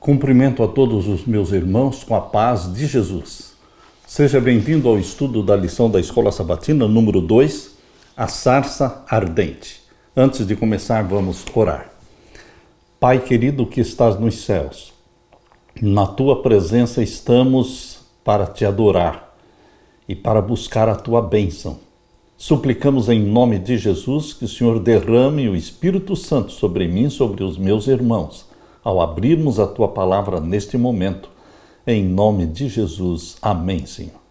Cumprimento a todos os meus irmãos com a paz de Jesus. Seja bem-vindo ao estudo da lição da Escola Sabatina, número 2, a sarça ardente. Antes de começar, vamos orar. Pai querido que estás nos céus, na tua presença estamos para te adorar e para buscar a tua bênção. Suplicamos em nome de Jesus que o Senhor derrame o Espírito Santo sobre mim e sobre os meus irmãos, ao abrirmos a tua palavra neste momento. Em nome de Jesus. Amém, Senhor.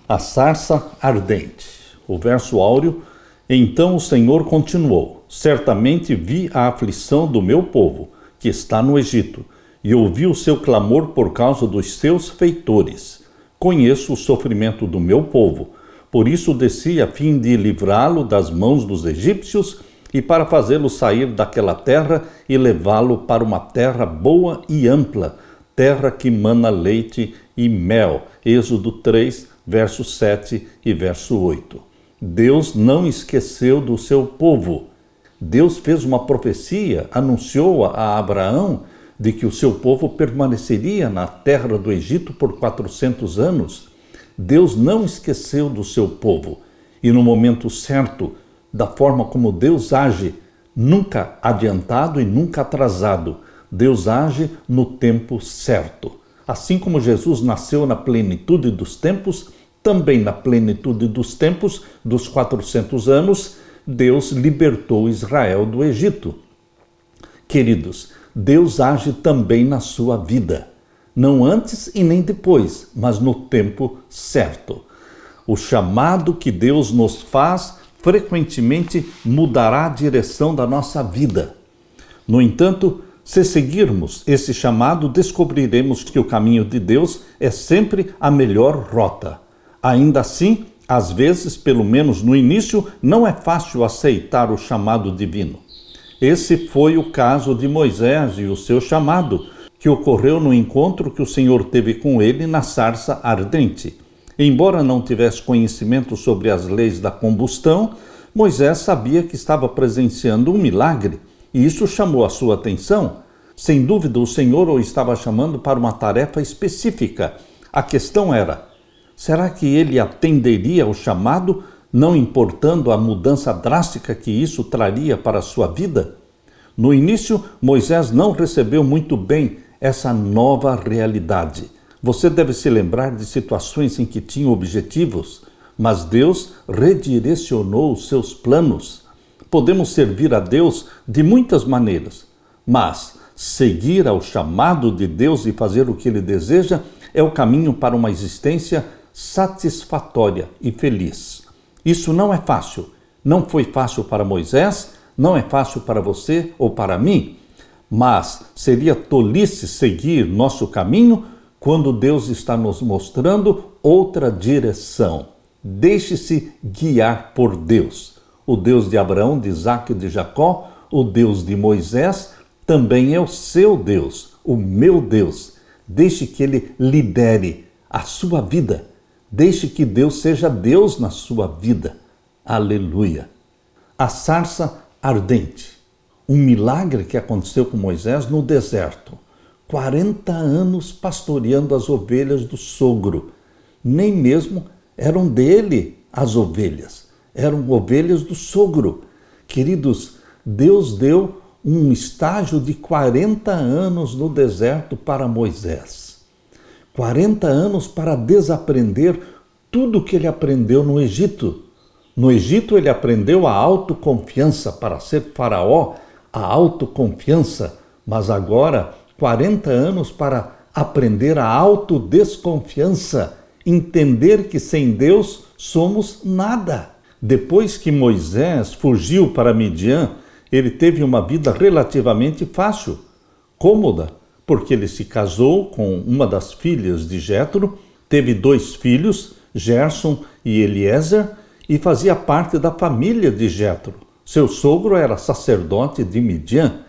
A sarça ardente. O verso áureo. Então o Senhor continuou: certamente vi a aflição do meu povo, que está no Egito, e ouvi o seu clamor por causa dos seus feitores. Conheço o sofrimento do meu povo, por isso desci a fim de livrá-lo das mãos dos egípcios e para fazê-lo sair daquela terra e levá-lo para uma terra boa e ampla, terra que mana leite e mel. Êxodo 3, verso 7 e verso 8. Deus não esqueceu do seu povo. Deus fez uma profecia, anunciou a Abraão de que o seu povo permaneceria na terra do Egito por 400 anos. Deus não esqueceu do seu povo. E no momento certo, da forma como Deus age, nunca adiantado e nunca atrasado, Deus age no tempo certo. Assim como Jesus nasceu na plenitude dos tempos, também na plenitude dos tempos, dos 400 anos, Deus libertou Israel do Egito. Queridos, Deus age também na sua vida, não antes e nem depois, mas no tempo certo. O chamado que Deus nos faz frequentemente mudará a direção da nossa vida. No entanto, se seguirmos esse chamado, descobriremos que o caminho de Deus é sempre a melhor rota. Ainda assim, às vezes, pelo menos no início, não é fácil aceitar o chamado divino. Esse foi o caso de Moisés e o seu chamado, que ocorreu no encontro que o Senhor teve com ele na sarça ardente. Embora não tivesse conhecimento sobre as leis da combustão, Moisés sabia que estava presenciando um milagre, e isso chamou a sua atenção. Sem dúvida, o Senhor o estava chamando para uma tarefa específica. A questão era: será que ele atenderia ao chamado, não importando a mudança drástica que isso traria para a sua vida? No início, Moisés não recebeu muito bem essa nova realidade. Você deve se lembrar de situações em que tinha objetivos, mas Deus redirecionou os seus planos. Podemos servir a Deus de muitas maneiras, mas seguir ao chamado de Deus e fazer o que Ele deseja é o caminho para uma existência satisfatória e feliz. Isso não é fácil. Não foi fácil para Moisés, não é fácil para você ou para mim, mas seria tolice seguir nosso caminho quando Deus está nos mostrando outra direção. Deixe-se guiar por Deus. O Deus de Abraão, de Isaque e de Jacó, o Deus de Moisés, também é o seu Deus, o meu Deus. Deixe que Ele lidere a sua vida. Deixe que Deus seja Deus na sua vida. Aleluia. A sarça ardente. Um milagre que aconteceu com Moisés no deserto. 40 anos pastoreando as ovelhas do sogro. Nem mesmo eram dele as ovelhas. Eram ovelhas do sogro. Queridos, Deus deu um estágio de 40 anos no deserto para Moisés. 40 anos para desaprender tudo o que ele aprendeu no Egito. No Egito ele aprendeu a autoconfiança para ser faraó, a autoconfiança, mas agora 40 anos para aprender a autodesconfiança, entender que sem Deus somos nada. Depois que Moisés fugiu para Midian, ele teve uma vida relativamente fácil, cômoda, porque ele se casou com uma das filhas de Jétro, teve 2 filhos, Gerson e Eliezer, e fazia parte da família de Jétro. Seu sogro era sacerdote de Midian.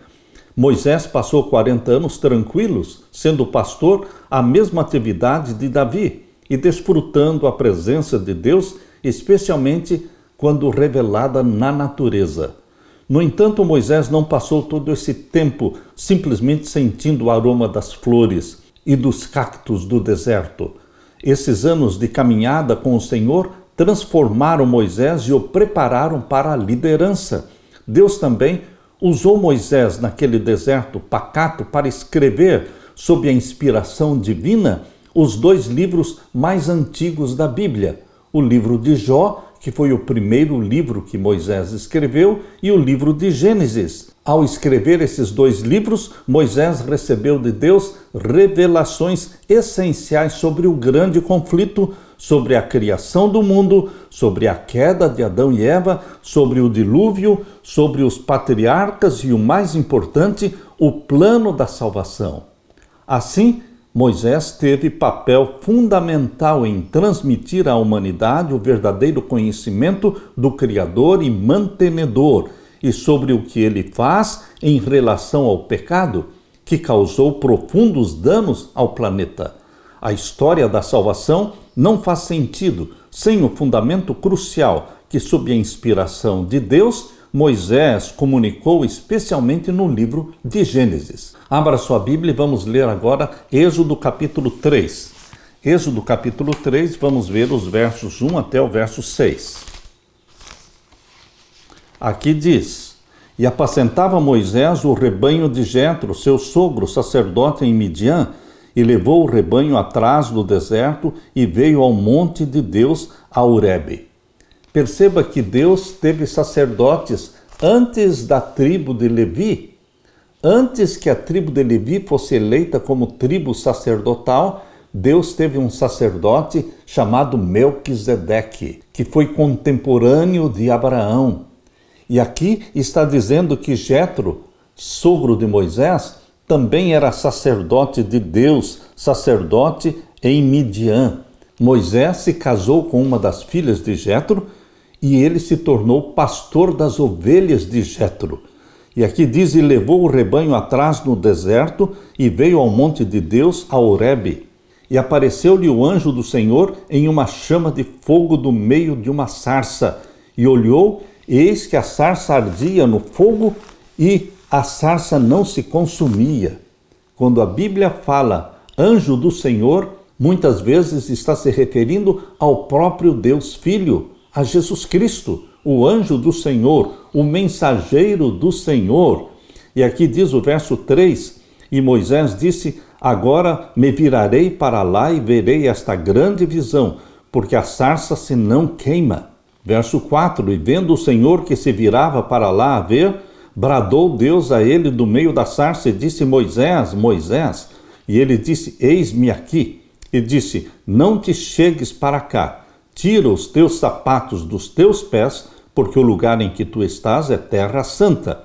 Moisés passou 40 anos tranquilos, sendo pastor, a mesma atividade de Davi, e desfrutando a presença de Deus, especialmente quando revelada na natureza. No entanto, Moisés não passou todo esse tempo simplesmente sentindo o aroma das flores e dos cactos do deserto. Esses anos de caminhada com o Senhor transformaram Moisés e o prepararam para a liderança. Deus também usou Moisés naquele deserto pacato para escrever, sob a inspiração divina, os 2 livros mais antigos da Bíblia, o livro de Jó, que foi o primeiro livro que Moisés escreveu, e o livro de Gênesis. Ao escrever esses 2 livros, Moisés recebeu de Deus revelações essenciais sobre o grande conflito, sobre a criação do mundo, sobre a queda de Adão e Eva, sobre o dilúvio, sobre os patriarcas e, o mais importante, o plano da salvação. Assim, Moisés teve papel fundamental em transmitir à humanidade o verdadeiro conhecimento do Criador e mantenedor e sobre o que ele faz em relação ao pecado, que causou profundos danos ao planeta. A história da salvação não faz sentido sem o fundamento crucial que, sob a inspiração de Deus, Moisés comunicou especialmente no livro de Gênesis. Abra sua Bíblia e vamos ler agora Êxodo capítulo 3. Êxodo capítulo 3, vamos ver os versos 1 até o verso 6. Aqui diz: E apacentava Moisés o rebanho de Jetro, seu sogro, sacerdote em Midian, e levou o rebanho atrás do deserto e veio ao monte de Deus, a Horebe. Perceba que Deus teve sacerdotes antes da tribo de Levi. Antes que a tribo de Levi fosse eleita como tribo sacerdotal, Deus teve um sacerdote chamado Melquisedeque, que foi contemporâneo de Abraão. E aqui está dizendo que Jetro, sogro de Moisés, também era sacerdote de Deus, sacerdote em Midian. Moisés se casou com uma das filhas de Jetro e ele se tornou pastor das ovelhas de Jetro. E aqui diz: e levou o rebanho atrás no deserto e veio ao monte de Deus, a Horebe. E apareceu-lhe o anjo do Senhor em uma chama de fogo do meio de uma sarça. E olhou, e eis que a sarça ardia no fogo e a sarça não se consumia. Quando a Bíblia fala anjo do Senhor, muitas vezes está se referindo ao próprio Deus Filho, a Jesus Cristo, o anjo do Senhor, o mensageiro do Senhor. E aqui diz o verso 3, e Moisés disse: agora me virarei para lá e verei esta grande visão, porque a sarça se não queima. Verso 4, e vendo o Senhor que se virava para lá a ver, bradou Deus a ele do meio da sarça e disse: Moisés, Moisés. E ele disse: eis-me aqui. E disse: não te chegues para cá, tira os teus sapatos dos teus pés, porque o lugar em que tu estás é terra santa.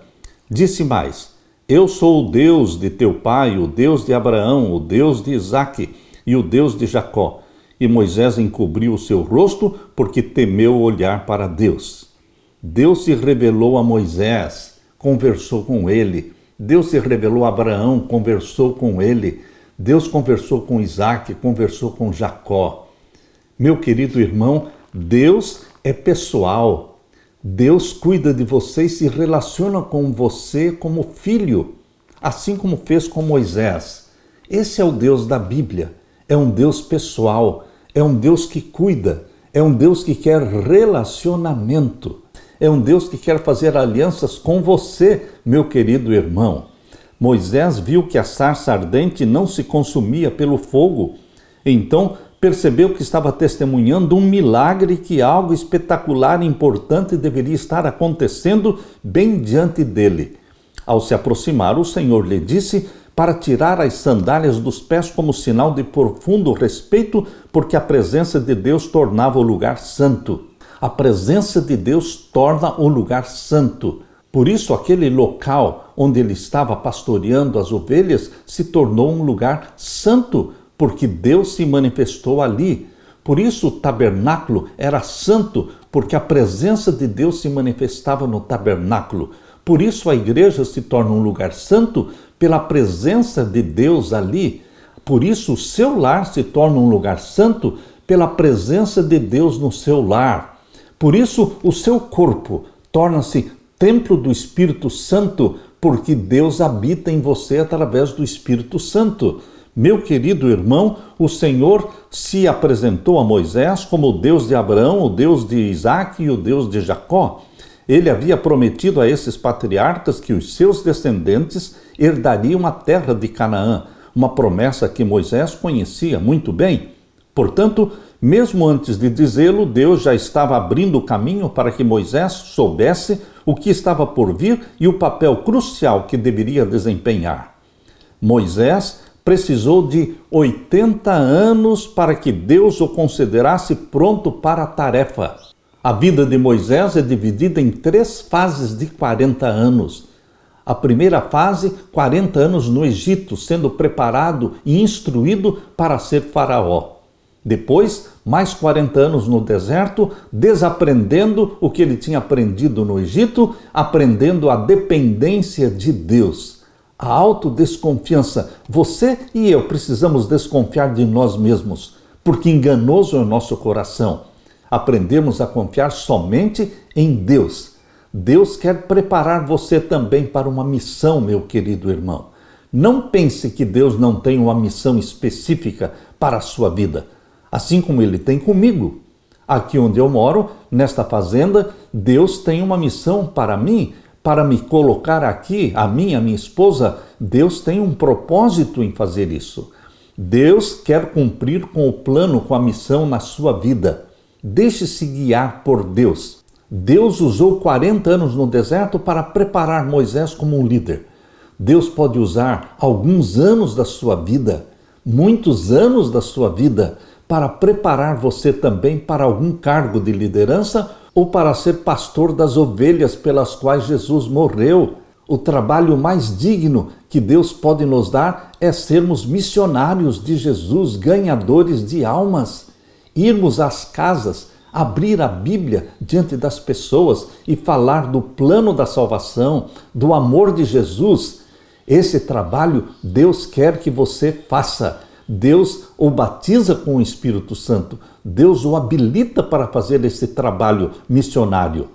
Disse mais: eu sou o Deus de teu pai, o Deus de Abraão, o Deus de Isaque e o Deus de Jacó. E Moisés encobriu o seu rosto, porque temeu olhar para Deus. Deus se revelou a Moisés, conversou com ele. Deus se revelou a Abraão, conversou com ele. Deus conversou com Isaque, conversou com Jacó. Meu querido irmão, Deus é pessoal. Deus cuida de você e se relaciona com você como filho, assim como fez com Moisés. Esse é o Deus da Bíblia. É um Deus pessoal, é um Deus que cuida, é um Deus que quer relacionamento. É um Deus que quer fazer alianças com você, meu querido irmão. Moisés viu que a sarça ardente não se consumia pelo fogo. Então percebeu que estava testemunhando um milagre, que algo espetacular e importante deveria estar acontecendo bem diante dele. Ao se aproximar, o Senhor lhe disse para tirar as sandálias dos pés como sinal de profundo respeito, porque a presença de Deus tornava o lugar santo. A presença de Deus torna o lugar santo. Por isso, aquele local onde ele estava pastoreando as ovelhas se tornou um lugar santo, porque Deus se manifestou ali. Por isso, o tabernáculo era santo, porque a presença de Deus se manifestava no tabernáculo. Por isso, a igreja se torna um lugar santo pela presença de Deus ali. Por isso, o seu lar se torna um lugar santo pela presença de Deus no seu lar. Por isso, o seu corpo torna-se templo do Espírito Santo, porque Deus habita em você através do Espírito Santo. Meu querido irmão, o Senhor se apresentou a Moisés como o Deus de Abraão, o Deus de Isaac e o Deus de Jacó. Ele havia prometido a esses patriarcas que os seus descendentes herdariam a terra de Canaã, uma promessa que Moisés conhecia muito bem. Portanto, mesmo antes de dizê-lo, Deus já estava abrindo o caminho para que Moisés soubesse o que estava por vir e o papel crucial que deveria desempenhar. Moisés precisou de 80 anos para que Deus o considerasse pronto para a tarefa. A vida de Moisés é dividida em 3 fases de 40 anos. A primeira fase, 40 anos no Egito, sendo preparado e instruído para ser faraó. Depois, mais 40 anos no deserto, desaprendendo o que ele tinha aprendido no Egito, aprendendo a dependência de Deus. A autodesconfiança. Você e eu precisamos desconfiar de nós mesmos, porque enganoso é o nosso coração. Aprendemos a confiar somente em Deus. Deus quer preparar você também para uma missão, meu querido irmão. Não pense que Deus não tem uma missão específica para a sua vida, assim como Ele tem comigo. Aqui onde eu moro, nesta fazenda, Deus tem uma missão para mim, para me colocar aqui, a mim, a minha esposa. Deus tem um propósito em fazer isso. Deus quer cumprir com o plano, com a missão na sua vida. Deixe-se guiar por Deus. Deus usou 40 anos no deserto para preparar Moisés como um líder. Deus pode usar alguns anos da sua vida, muitos anos da sua vida, para preparar você também para algum cargo de liderança ou para ser pastor das ovelhas pelas quais Jesus morreu. O trabalho mais digno que Deus pode nos dar é sermos missionários de Jesus, ganhadores de almas. Irmos às casas, abrir a Bíblia diante das pessoas e falar do plano da salvação, do amor de Jesus. Esse trabalho Deus quer que você faça. Deus o batiza com o Espírito Santo. Deus o habilita para fazer esse trabalho missionário.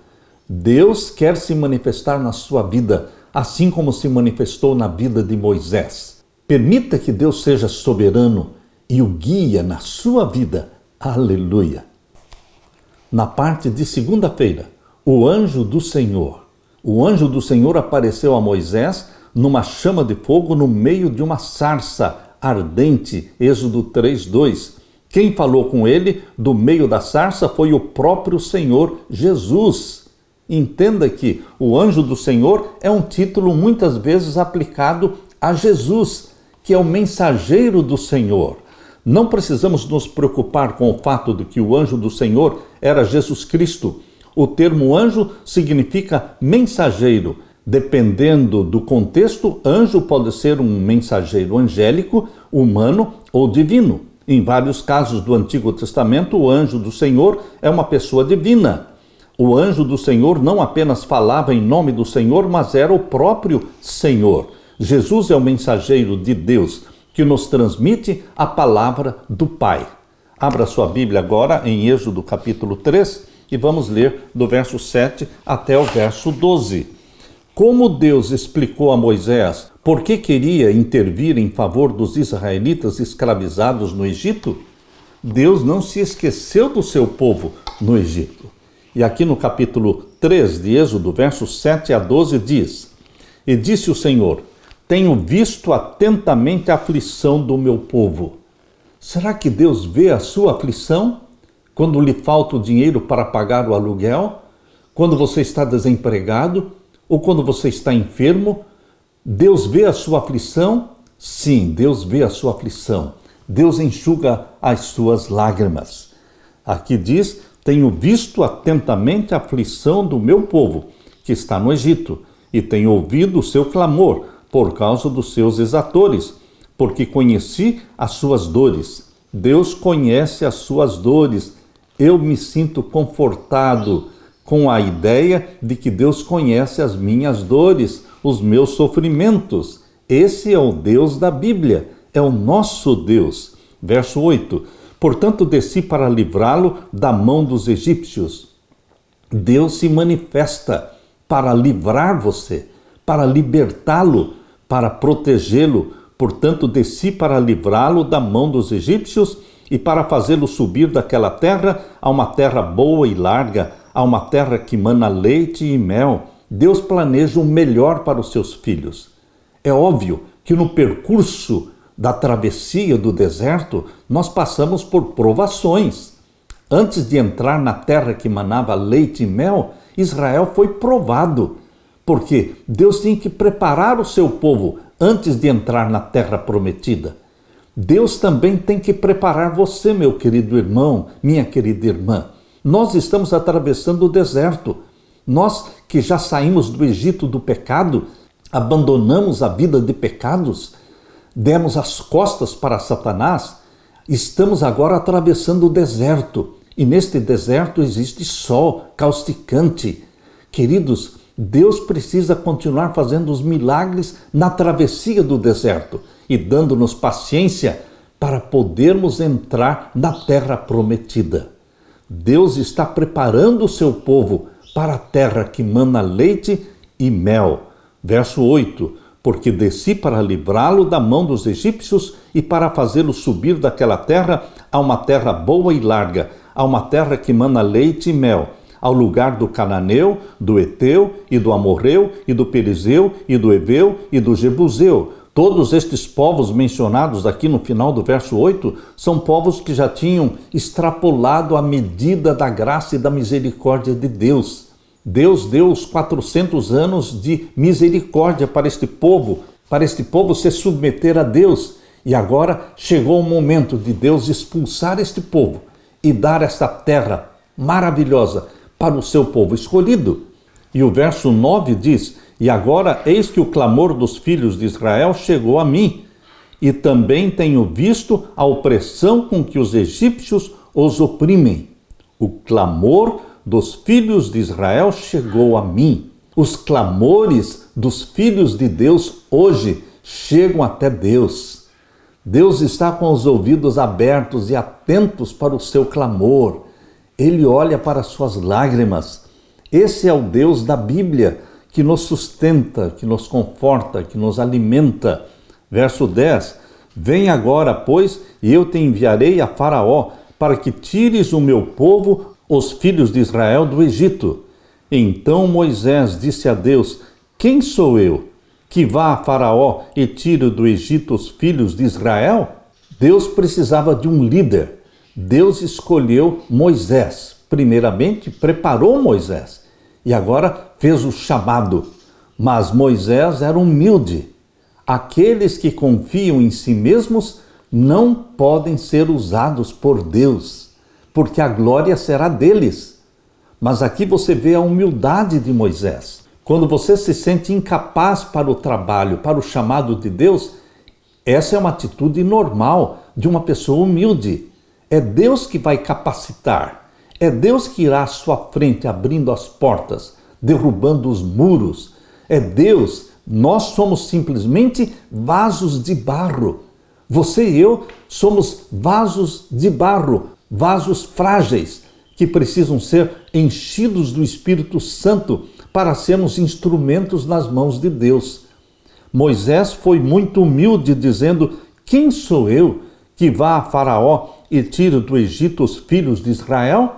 Deus quer se manifestar na sua vida, assim como se manifestou na vida de Moisés. Permita que Deus seja soberano e o guia na sua vida. Aleluia! Na parte de segunda-feira, o anjo do Senhor. O anjo do Senhor apareceu a Moisés numa chama de fogo no meio de uma sarça ardente, Êxodo 3:2. Quem falou com ele do meio da sarça foi o próprio Senhor Jesus. Entenda que o anjo do Senhor é um título muitas vezes aplicado a Jesus, que é o mensageiro do Senhor. Não precisamos nos preocupar com o fato de que o anjo do Senhor era Jesus Cristo. O termo anjo significa mensageiro. Dependendo do contexto, anjo pode ser um mensageiro angélico, humano ou divino. Em vários casos do Antigo Testamento, o anjo do Senhor é uma pessoa divina. O anjo do Senhor não apenas falava em nome do Senhor, mas era o próprio Senhor. Jesus é o mensageiro de Deus, que nos transmite a palavra do Pai. Abra sua Bíblia agora em Êxodo capítulo 3 e vamos ler do verso 7 até o verso 12. Como Deus explicou a Moisés por que queria intervir em favor dos israelitas escravizados no Egito, Deus não se esqueceu do seu povo no Egito. E aqui no capítulo 3 de Êxodo, versos 7 a 12 diz: E disse o Senhor: Tenho visto atentamente a aflição do meu povo. Será que Deus vê a sua aflição? Quando lhe falta o dinheiro para pagar o aluguel? Quando você está desempregado? Ou quando você está enfermo? Deus vê a sua aflição? Sim, Deus vê a sua aflição. Deus enxuga as suas lágrimas. Aqui diz: Tenho visto atentamente a aflição do meu povo, que está no Egito, e tenho ouvido o seu clamor, por causa dos seus exatores, porque conheci as suas dores. Deus conhece as suas dores. Eu me sinto confortado com a ideia de que Deus conhece as minhas dores, os meus sofrimentos. Esse é o Deus da Bíblia, é o nosso Deus. Verso 8. Portanto, desci para livrá-lo da mão dos egípcios. Deus se manifesta. para livrar você, para libertá-lo, para protegê-lo. Portanto, desci para livrá-lo da mão dos egípcios e para fazê-lo subir daquela terra a uma terra boa e larga, a uma terra que mana leite e mel. Deus planeja o melhor para os seus filhos. É óbvio que no percurso da travessia do deserto, nós passamos por provações. Antes de entrar na terra que manava leite e mel, Israel foi provado, porque Deus tinha que preparar o seu povo antes de entrar na terra prometida. Deus também tem que preparar você, meu querido irmão, minha querida irmã. Nós estamos atravessando o deserto. Nós que já saímos do Egito do pecado, abandonamos a vida de pecados, demos as costas para Satanás, estamos agora atravessando o deserto. E neste deserto existe sol causticante. Queridos, Deus precisa continuar fazendo os milagres na travessia do deserto e dando-nos paciência para podermos entrar na terra prometida. Deus está preparando o seu povo para a terra que mana leite e mel. Verso 8, porque desci para livrá-lo da mão dos egípcios e para fazê-lo subir daquela terra a uma terra boa e larga, a uma terra que mana leite e mel, ao lugar do cananeu, do eteu e do amorreu e do perizeu e do heveu e do jebuseu. Todos estes povos mencionados aqui no final do verso 8 são povos que já tinham extrapolado a medida da graça e da misericórdia de Deus. Deus deu os 400 anos de misericórdia para este povo se submeter a Deus. E agora chegou o momento de Deus expulsar este povo e dar esta terra maravilhosa para o seu povo escolhido. E o verso 9 diz: e agora eis que o clamor dos filhos de Israel chegou a mim, e também tenho visto a opressão com que os egípcios os oprimem. O clamor dos filhos de Israel chegou a mim. Os clamores dos filhos de Deus hoje chegam até Deus. Deus está com os ouvidos abertos e atentos para o seu clamor. Ele olha para as suas lágrimas. Esse é o Deus da Bíblia, que nos sustenta, que nos conforta, que nos alimenta. Verso 10, vem agora, pois, e eu te enviarei a Faraó, para que tires o meu povo, os filhos de Israel, do Egito. Então Moisés disse a Deus: quem sou eu, que vá a Faraó e tire do Egito os filhos de Israel? Deus precisava de um líder. Deus escolheu Moisés. Primeiramente, preparou Moisés. E agora fez o chamado. Mas Moisés era humilde. Aqueles que confiam em si mesmos não podem ser usados por Deus, porque a glória será deles. Mas aqui você vê a humildade de Moisés. Quando você se sente incapaz para o trabalho, para o chamado de Deus, essa é uma atitude normal de uma pessoa humilde. É Deus que vai capacitar. É Deus que irá à sua frente, abrindo as portas, derrubando os muros. É Deus. Nós somos simplesmente vasos de barro. Você e eu somos vasos de barro, vasos frágeis, que precisam ser enchidos do Espírito Santo para sermos instrumentos nas mãos de Deus. Moisés foi muito humilde, dizendo: quem sou eu que vá a Faraó e tire do Egito os filhos de Israel?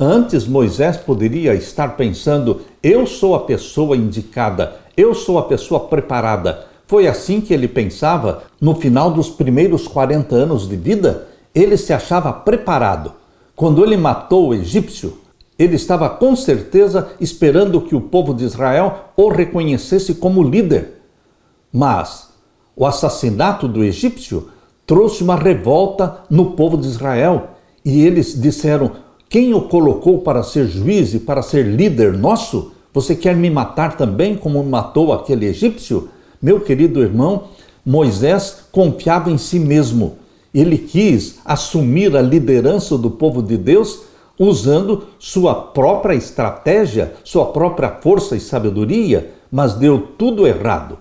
Antes, Moisés poderia estar pensando: eu sou a pessoa indicada, eu sou a pessoa preparada. Foi assim que ele pensava no final dos primeiros 40 anos de vida. Ele se achava preparado. Quando ele matou o egípcio, ele estava com certeza esperando que o povo de Israel o reconhecesse como líder. Mas o assassinato do egípcio trouxe uma revolta no povo de Israel. E eles disseram: quem o colocou para ser juiz e para ser líder nosso? Você quer me matar também como matou aquele egípcio? Meu querido irmão, Moisés confiava em si mesmo. Ele quis assumir a liderança do povo de Deus usando sua própria estratégia, sua própria força e sabedoria, mas deu tudo errado.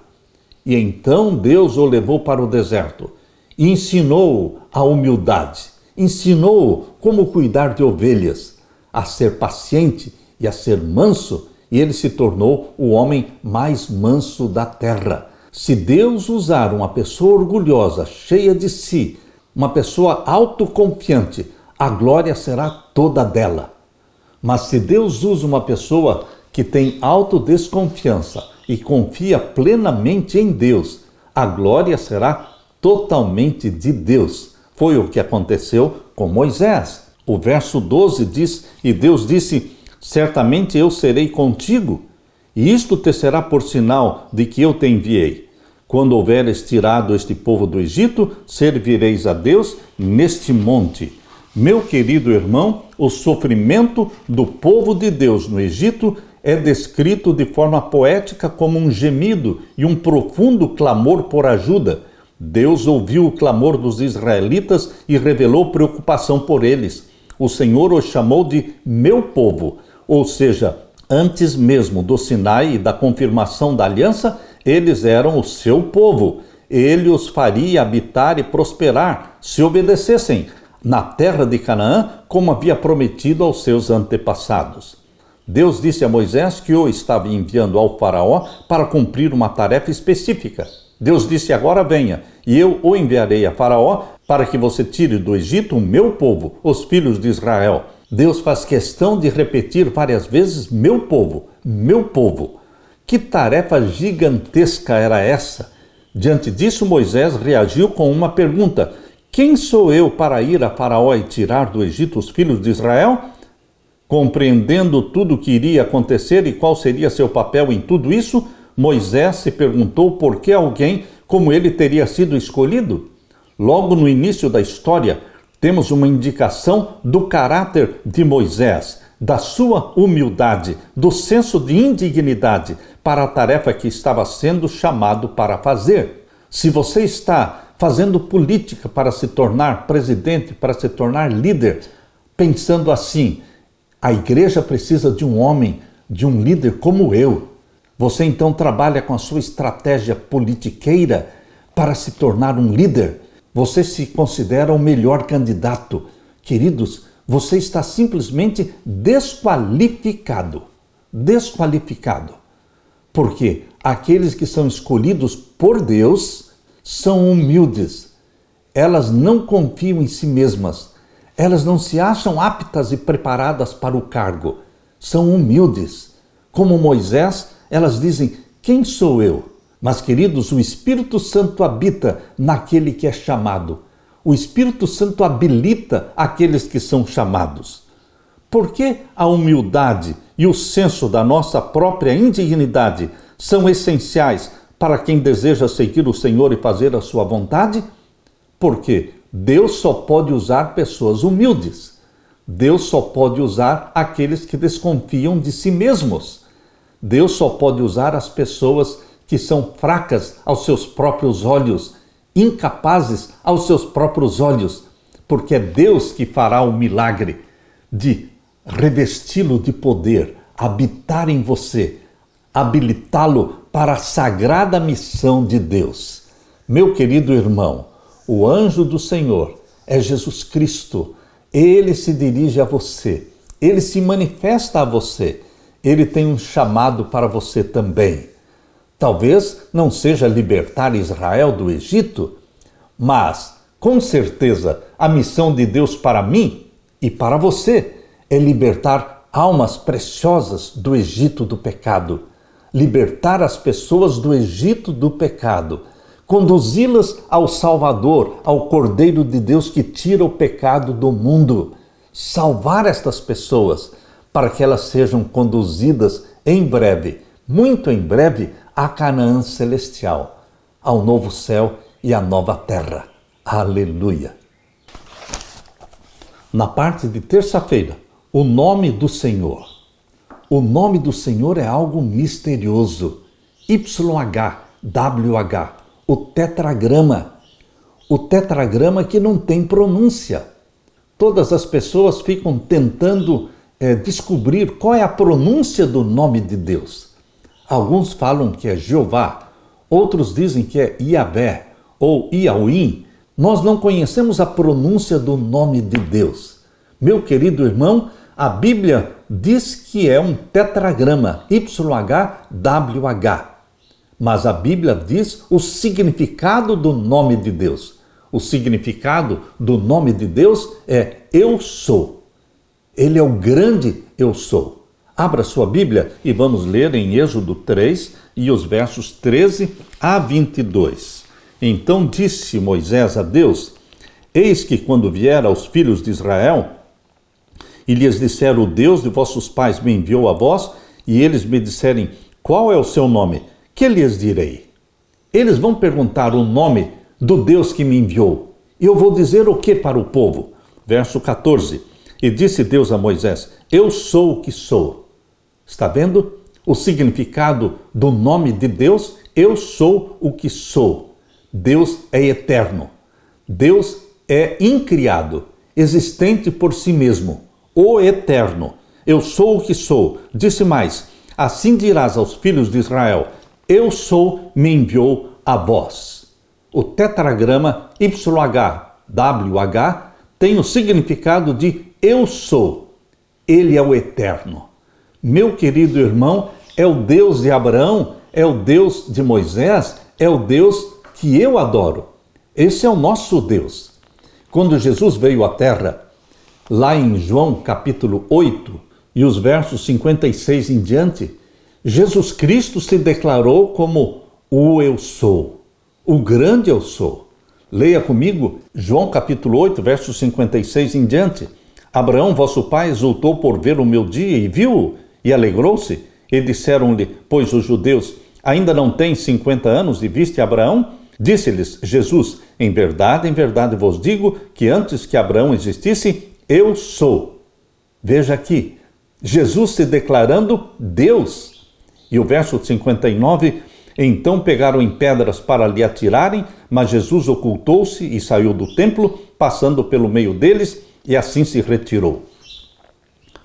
E então Deus o levou para o deserto e ensinou a humildade, ensinou como cuidar de ovelhas, a ser paciente e a ser manso e ele se tornou o homem mais manso da terra. Se Deus usar uma pessoa orgulhosa, cheia de si, uma pessoa autoconfiante, a glória será toda dela. Mas se Deus usa uma pessoa que tem autodesconfiança e confia plenamente em Deus, a glória será totalmente de Deus. Foi o que aconteceu com Moisés. O verso 12 diz, e Deus disse, certamente eu serei contigo, e isto te será por sinal de que eu te enviei. Quando houveres tirado este povo do Egito, servireis a Deus neste monte. Meu querido irmão, o sofrimento do povo de Deus no Egito é descrito de forma poética como um gemido e um profundo clamor por ajuda. Deus ouviu o clamor dos israelitas e revelou preocupação por eles. O Senhor os chamou de meu povo, ou seja, antes mesmo do Sinai e da confirmação da aliança, eles eram o seu povo. Ele os faria habitar e prosperar, se obedecessem na terra de Canaã, como havia prometido aos seus antepassados. Deus disse a Moisés que o estava enviando ao faraó para cumprir uma tarefa específica. Deus disse, agora venha, e eu o enviarei a faraó para que você tire do Egito o meu povo, os filhos de Israel. Deus faz questão de repetir várias vezes, meu povo, meu povo. Que tarefa gigantesca era essa? Diante disso, Moisés reagiu com uma pergunta: quem sou eu para ir a Faraó e tirar do Egito os filhos de Israel? Compreendendo tudo o que iria acontecer e qual seria seu papel em tudo isso, Moisés se perguntou por que alguém como ele teria sido escolhido. Logo no início da história, temos uma indicação do caráter de Moisés, da sua humildade, do senso de indignidade para a tarefa que estava sendo chamado para fazer. Se você está fazendo política para se tornar presidente, para se tornar líder, pensando assim, a igreja precisa de um homem, de um líder como eu. Você então trabalha com a sua estratégia politiqueira para se tornar um líder. Você se considera o melhor candidato. Queridos, você está simplesmente desqualificado. Desqualificado. Porque aqueles que são escolhidos por Deus são humildes. Elas não confiam em si mesmas. Elas não se acham aptas e preparadas para o cargo. São humildes. Como Moisés, elas dizem, quem sou eu? Mas, queridos, o Espírito Santo habita naquele que é chamado. O Espírito Santo habilita aqueles que são chamados. Por que a humildade e o senso da nossa própria indignidade são essenciais para quem deseja seguir o Senhor e fazer a sua vontade? Porque Deus só pode usar pessoas humildes. Deus só pode usar aqueles que desconfiam de si mesmos. Deus só pode usar as pessoas que são fracas aos seus próprios olhos, incapazes aos seus próprios olhos, porque é Deus que fará o milagre de revesti-lo de poder, habitar em você, habilitá-lo para a sagrada missão de Deus. Meu querido irmão, o anjo do Senhor é Jesus Cristo. Ele se dirige a você, ele se manifesta a você, ele tem um chamado para você também. Talvez não seja libertar Israel do Egito, mas, com certeza, a missão de Deus para mim e para você é libertar almas preciosas do Egito do pecado, libertar as pessoas do Egito do pecado, conduzi-las ao Salvador, ao Cordeiro de Deus que tira o pecado do mundo, salvar estas pessoas para que elas sejam conduzidas em breve, muito em breve, a Canaã celestial, ao novo céu e à nova terra. Aleluia! Na parte de terça-feira, o nome do Senhor. O nome do Senhor é algo misterioso. YHWH, o tetragrama. O tetragrama que não tem pronúncia. Todas as pessoas ficam tentando descobrir qual é a pronúncia do nome de Deus. Alguns falam que é Jeová, outros dizem que é Iavé ou Iauim. Nós não conhecemos a pronúncia do nome de Deus. Meu querido irmão, A Bíblia diz que é um tetragrama, YHWH. Mas a Bíblia diz o significado do nome de Deus. O significado do nome de Deus é Eu Sou. Ele é o grande Eu Sou. Abra sua Bíblia e vamos ler em Êxodo 3 e os versos 13 a 22. Então disse Moisés a Deus: Eis que quando vier aos filhos de Israel, e lhes disser: O Deus de vossos pais me enviou a vós, e eles me disserem: Qual é o seu nome? Que lhes direi? Eles vão perguntar o nome do Deus que me enviou. E eu vou dizer o que para o povo? Verso 14. E disse Deus a Moisés: Eu sou o que sou. Está vendo o significado do nome de Deus? Eu sou o que sou. Deus é eterno. Deus é incriado, existente por si mesmo, o eterno. Eu sou o que sou. Disse mais: Assim dirás aos filhos de Israel: Eu sou, me enviou a vós. O tetragrama YHWH tem o significado de Eu sou. Ele é o eterno. Meu querido irmão, é o Deus de Abraão, é o Deus de Moisés, é o Deus que eu adoro. Esse é o nosso Deus. Quando Jesus veio à terra, lá em João capítulo 8 e os versos 56 em diante, Jesus Cristo se declarou como o Eu Sou, o grande Eu Sou. Leia comigo João capítulo 8, versos 56 em diante. Abraão, vosso pai, exultou por ver o meu dia e viu-o e alegrou-se. E disseram-lhe, pois os judeus ainda não têm 50 anos e viste Abraão? Disse-lhes Jesus: em verdade vos digo que antes que Abraão existisse, eu sou. Veja aqui, Jesus se declarando Deus. E o verso 59, então pegaram em pedras para lhe atirarem, mas Jesus ocultou-se e saiu do templo, passando pelo meio deles, e assim se retirou.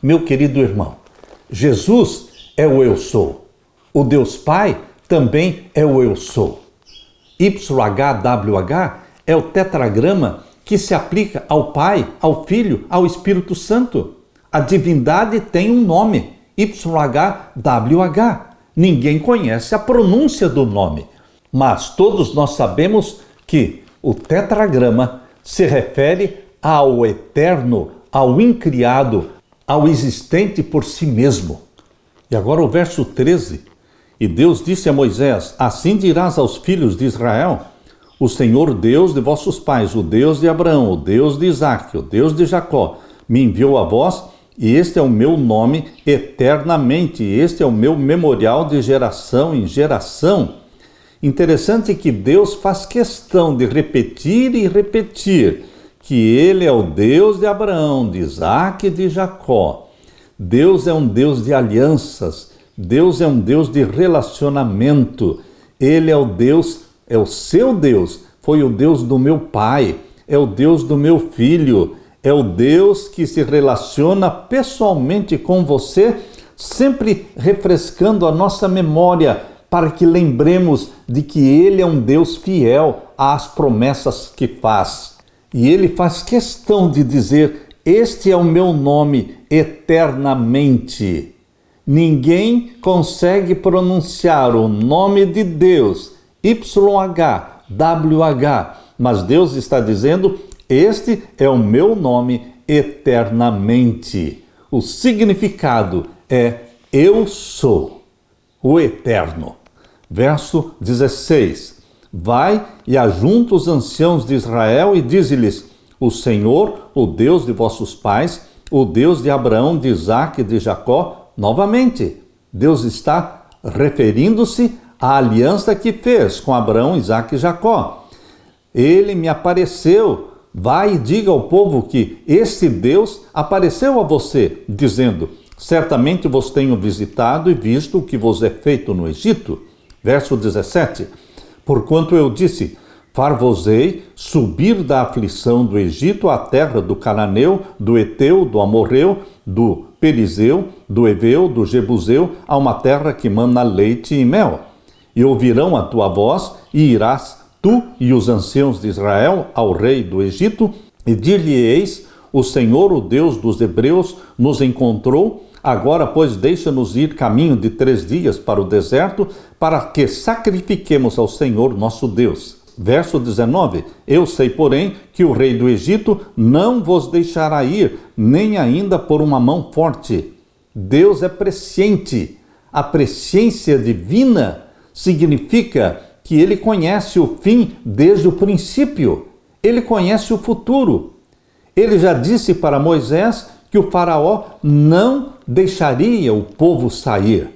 Meu querido irmão, Jesus é o Eu Sou. O Deus Pai também é o Eu Sou. YHWH é o tetragrama que se aplica ao Pai, ao Filho, ao Espírito Santo. A divindade tem um nome, YHWH. Ninguém conhece a pronúncia do nome, mas todos nós sabemos que o tetragrama se refere ao eterno, ao incriado, ao existente por si mesmo. E agora o verso 13. E Deus disse a Moisés: assim dirás aos filhos de Israel: o Senhor Deus de vossos pais, o Deus de Abraão, o Deus de Isaque, o Deus de Jacó, me enviou a vós, e este é o meu nome eternamente, este é o meu memorial de geração em geração. Interessante que Deus faz questão de repetir e repetir que Ele é o Deus de Abraão, de Isaque e de Jacó. Deus é um Deus de alianças, Deus é um Deus de relacionamento. Ele é o Deus, é o seu Deus, foi o Deus do meu pai, é o Deus do meu filho, é o Deus que se relaciona pessoalmente com você, sempre refrescando a nossa memória para que lembremos de que Ele é um Deus fiel às promessas que faz. E Ele faz questão de dizer: este é o meu nome eternamente. Ninguém consegue pronunciar o nome de Deus, YHWH, mas Deus está dizendo: este é o meu nome eternamente. O significado é Eu Sou, o Eterno. Verso 16. Vai e ajunta os anciãos de Israel e dize-lhes: o Senhor, o Deus de vossos pais, o Deus de Abraão, de Isaque e de Jacó. Novamente, Deus está referindo-se à aliança que fez com Abraão, Isaque e Jacó. Ele me apareceu. Vai e diga ao povo que este Deus apareceu a você, dizendo: certamente vos tenho visitado e visto o que vos é feito no Egito. Verso 17. Porquanto eu disse: far-vos-ei subir da aflição do Egito à terra do Cananeu, do Eteu, do Amorreu, do Perizeu, do Eveu, do Jebuseu, a uma terra que mana leite e mel. E ouvirão a tua voz, e irás tu e os anciãos de Israel ao rei do Egito, e dir-lhe-eis: o Senhor, o Deus dos hebreus, nos encontrou. Agora, pois, deixa-nos ir caminho de 3 dias para o deserto, para que sacrifiquemos ao Senhor nosso Deus. Verso 19, eu sei, porém, que o rei do Egito não vos deixará ir, nem ainda por uma mão forte. Deus é presciente. A presciência divina significa que ele conhece o fim desde o princípio. Ele conhece o futuro. Ele já disse para Moisés que o faraó não deixaria o povo sair.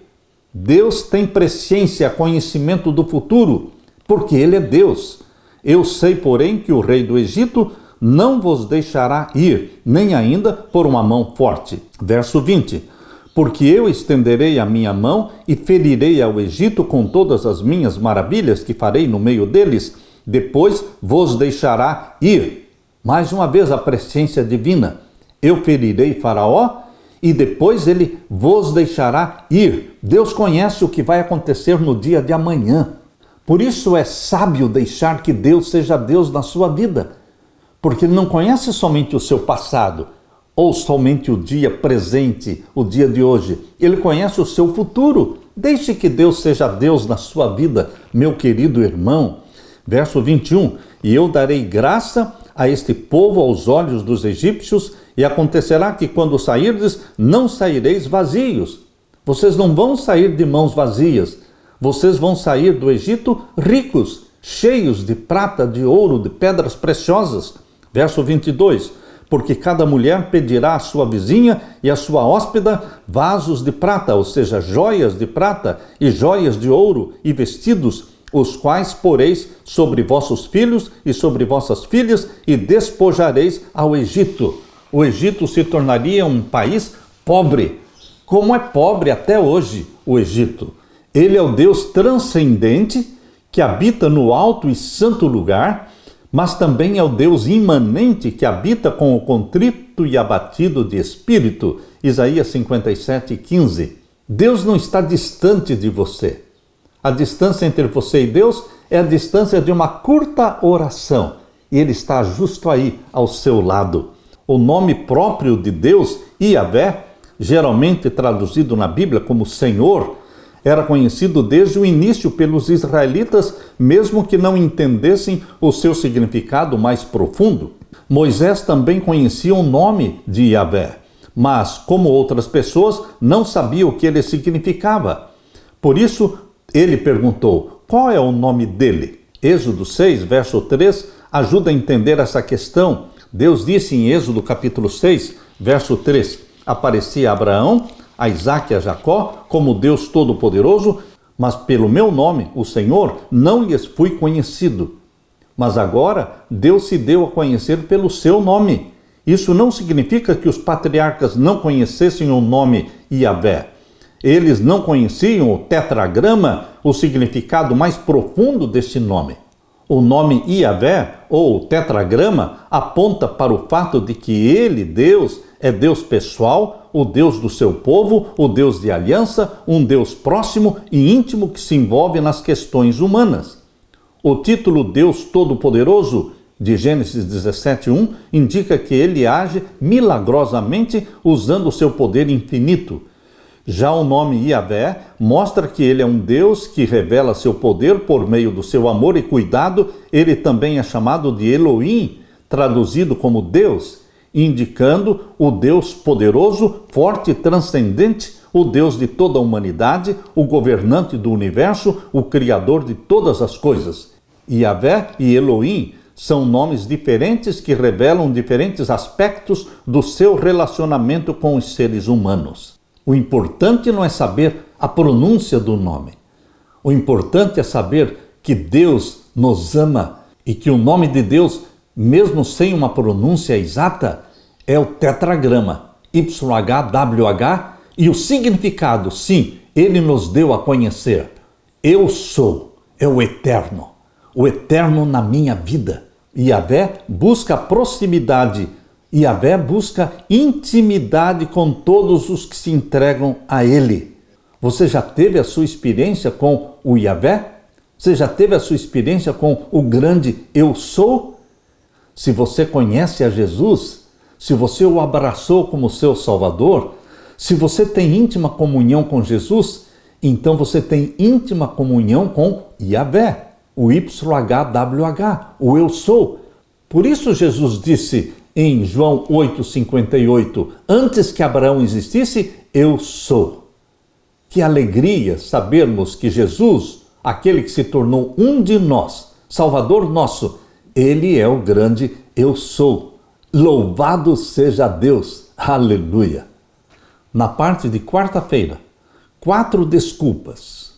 Deus tem presciência, conhecimento do futuro, porque ele é Deus. Eu sei, porém, que o rei do Egito não vos deixará ir, nem ainda por uma mão forte. Verso 20. Porque eu estenderei a minha mão e ferirei ao Egito com todas as minhas maravilhas que farei no meio deles, depois vos deixará ir. Mais uma vez a presciência divina. Eu ferirei Faraó e depois ele vos deixará ir. Deus conhece o que vai acontecer no dia de amanhã. Por isso é sábio deixar que Deus seja Deus na sua vida, porque ele não conhece somente o seu passado, ou somente o dia presente, o dia de hoje. Ele conhece o seu futuro. Deixe que Deus seja Deus na sua vida, meu querido irmão. Verso 21, e eu darei graça a este povo aos olhos dos egípcios, e acontecerá que quando sairdes, não saireis vazios. Vocês não vão sair de mãos vazias. Vocês vão sair do Egito ricos, cheios de prata, de ouro, de pedras preciosas. Verso 22, porque cada mulher pedirá à sua vizinha e à sua hóspeda vasos de prata, ou seja, joias de prata e joias de ouro e vestidos, os quais poreis sobre vossos filhos e sobre vossas filhas e despojareis ao Egito. O Egito se tornaria um país pobre, como é pobre até hoje o Egito. Ele é o Deus transcendente que habita no alto e santo lugar, mas também é o Deus imanente que habita com o contrito e abatido de espírito. Isaías 57:15. Deus não está distante de você. A distância entre você e Deus é a distância de uma curta oração. E ele está justo aí, ao seu lado. O nome próprio de Deus, Yahvé, geralmente traduzido na Bíblia como Senhor, era conhecido desde o início pelos israelitas, mesmo que não entendessem o seu significado mais profundo. Moisés também conhecia o nome de Yahvé, mas, como outras pessoas, não sabia o que ele significava. Por isso, ele perguntou, qual é o nome dele? Êxodo 6, verso 3, ajuda a entender essa questão. Deus disse em Êxodo capítulo 6, verso 3, aparecia a Abraão, a Isaque e a Jacó, como Deus Todo-Poderoso, mas pelo meu nome, o Senhor, não lhes fui conhecido. Mas agora, Deus se deu a conhecer pelo seu nome. Isso não significa que os patriarcas não conhecessem o nome Yahvé. Eles não conheciam o tetragrama, o significado mais profundo deste nome. O nome Yahvé, ou tetragrama, aponta para o fato de que ele, Deus, é Deus pessoal, o Deus do seu povo, o Deus de aliança, um Deus próximo e íntimo que se envolve nas questões humanas. O título Deus Todo-Poderoso, de Gênesis 17:1, indica que ele age milagrosamente usando o seu poder infinito. Já o nome Yahvé mostra que ele é um Deus que revela seu poder por meio do seu amor e cuidado. Ele também é chamado de Elohim, traduzido como Deus, indicando o Deus poderoso, forte e transcendente, o Deus de toda a humanidade, o governante do universo, o criador de todas as coisas. Yahvé e Elohim são nomes diferentes que revelam diferentes aspectos do seu relacionamento com os seres humanos. O importante não é saber a pronúncia do nome. O importante é saber que Deus nos ama e que o nome de Deus, mesmo sem uma pronúncia exata, é o tetragrama YHWH, e o significado, sim, ele nos deu a conhecer. Eu sou, é o eterno na minha vida. Yahvé busca proximidade, Yahvé busca intimidade com todos os que se entregam a ele. Você já teve a sua experiência com o Yahvé? Você já teve a sua experiência com o grande Eu Sou? Se você conhece a Jesus, se você o abraçou como seu Salvador, se você tem íntima comunhão com Jesus, então você tem íntima comunhão com Yahvé, o YHWH, o Eu Sou. Por isso Jesus disse em João 8,58, antes que Abraão existisse, eu sou. Que alegria sabermos que Jesus, aquele que se tornou um de nós, Salvador nosso, ele é o grande Eu Sou. Louvado seja Deus. Aleluia. Na parte de quarta-feira, 4 desculpas.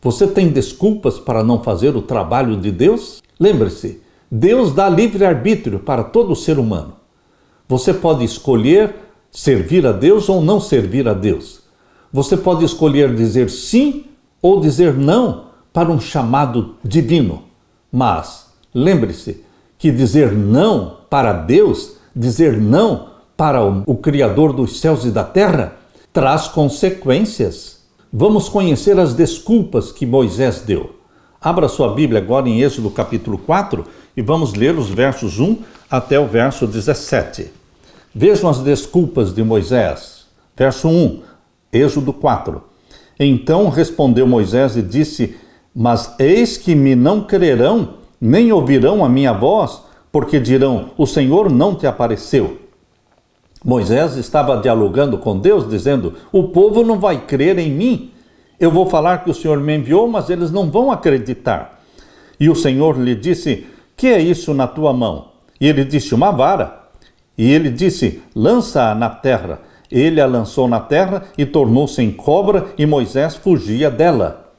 Você tem desculpas para não fazer o trabalho de Deus? Lembre-se, Deus dá livre-arbítrio para todo ser humano. Você pode escolher servir a Deus ou não servir a Deus. Você pode escolher dizer sim ou dizer não para um chamado divino. Mas lembre-se que dizer não para Deus, dizer não para o Criador dos céus e da terra, traz consequências. Vamos conhecer as desculpas que Moisés deu. Abra sua Bíblia agora em Êxodo capítulo 4 e vamos ler os versos 1 até o verso 17. Vejam as desculpas de Moisés. Verso 1, Êxodo 4. Então respondeu Moisés e disse, mas eis que me não crerão, nem ouvirão a minha voz, porque dirão, o Senhor não te apareceu. Moisés estava dialogando com Deus, dizendo, o povo não vai crer em mim. Eu vou falar que o Senhor me enviou, mas eles não vão acreditar. E o Senhor lhe disse, que é isso na tua mão? E ele disse, uma vara. E ele disse, lança-a na terra. Ele a lançou na terra e tornou-se em cobra, e Moisés fugia dela.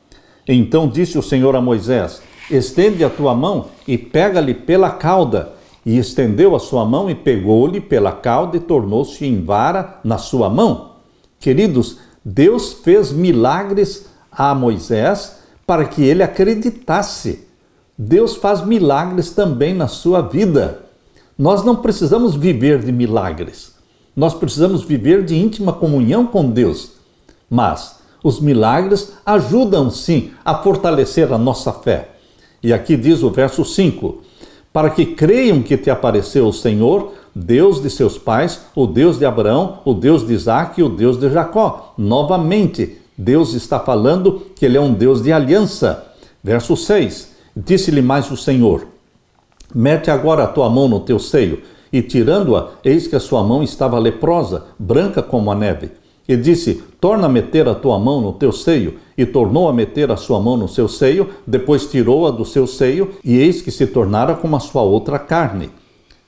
Então disse o Senhor a Moisés, estende a tua mão e pega-lhe pela cauda. E estendeu a sua mão e pegou-lhe pela cauda e tornou-se em vara na sua mão. Queridos, Deus fez milagres a Moisés para que ele acreditasse. Deus faz milagres também na sua vida. Nós não precisamos viver de milagres. Nós precisamos viver de íntima comunhão com Deus. Mas os milagres ajudam sim a fortalecer a nossa fé. E aqui diz o verso 5, para que creiam que te apareceu o Senhor, Deus de seus pais, o Deus de Abraão, o Deus de Isaque e o Deus de Jacó. Novamente, Deus está falando que ele é um Deus de aliança. Verso 6, disse-lhe mais o Senhor, mete agora a tua mão no teu seio, e tirando-a, eis que a sua mão estava leprosa, branca como a neve. E disse, torna a meter a tua mão no teu seio, e tornou a meter a sua mão no seu seio, depois tirou-a do seu seio, e eis que se tornara como a sua outra carne.